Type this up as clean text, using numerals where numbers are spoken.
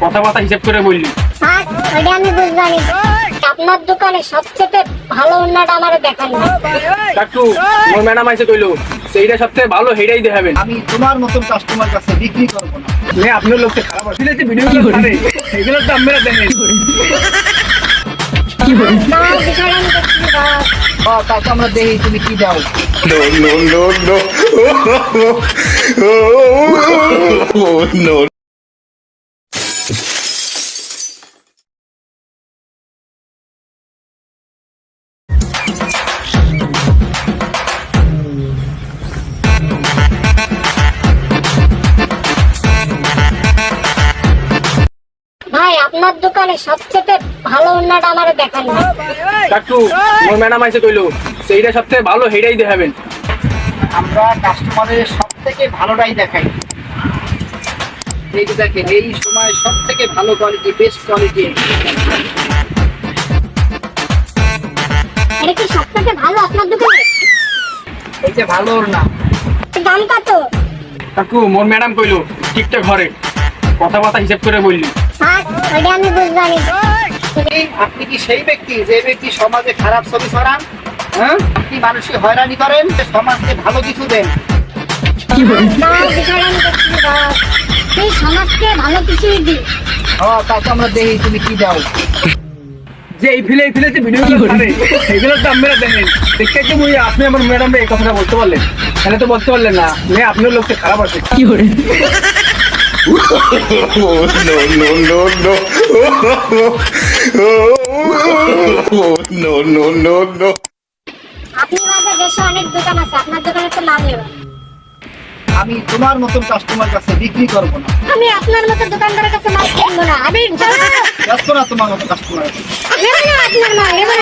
কথাবার্তা হিসাব করে বললি। আর ওটা আমি বুঝলাম। আপনার দোকানে সবচেয়ে ভালো ওড়নাটা আমারে দেখান না। কাকু মোর ম্যাডাম আইসে কইলো সেইটা সবথেকে ভালো হেডাই দেখাবেন। আমি তোমার মতন কাস্টমার কাছে বিক্রি করবো না। নে আপনার লোককে খারাপ আছে যে ভিডিওগুলো ছাড়ে এগুলো তো আমরা দেখেন। আমার বিষয়টা আমি দেখছি বাস। তাকে আমরা দেখি তুমি কি দাও। No. ভাই আপনার দোকানে সবচেয়ে ভালো ওড়নাটা আমারে দেখান না। কাকু মোর ম্যাডাম আইসে কইলো সেইটা সবথেকে ভালো হেডাই দেখাবেন। আমরা কাস্টমারের সব থেকে ভালোটাই দেখাই। এই যে দেখেন এই সময় সব থেকে ভালো কোয়ালিটি, বেস্ট কোয়ালিটি। এটা কি সবথেকে ভালো আপনার দোকানে? এই যে ভালো না দাম কত? কাকু মোর ম্যাডাম কইলো ঠিকটা ঘরে কথাবার্তা হিসাব করে বললি। আর ওটা আমি বুঝলাম। আপনি কি সেই ব্যক্তি যে ব্যক্তি সমাজে খারাপ ছবি ছড়ান? হ্যাঁ, আপনি মানুষকে হয়রানি করেন, সমাজকে ভালো কিছু দেন। আমার বিষয়টা আমি দেখছি বাস। সেই সমাজকে ভালো কিছুই দিই। তাকে আমরা দেখি তুমি কি দাও। যে এই ফিলে যে ভিডিওগুলো ছাড়ে এগুলো তো আমরা দেখেন। দেখতে কি মুই আপনি আমার ম্যাডাম এই কথাটা বলতে পারলেন? তাহলে তো বলতে পারলেন না। নে আপনার লোককে খারাপ আছে। No. আপনি বাদে দেশে অনেক দোকান আছে, আপনার দোকানে তো নাম নেবেন। আমি তোমার মতন কাস্টমার কাছে বিক্রি করবো না। আমি আপনার মতো দোকানদারের কাছে মাল কিনবো না। আমি ব্যস্ত না তোমার মতো কাস্টমার। নেবো না আপনার মাল, নেবো না।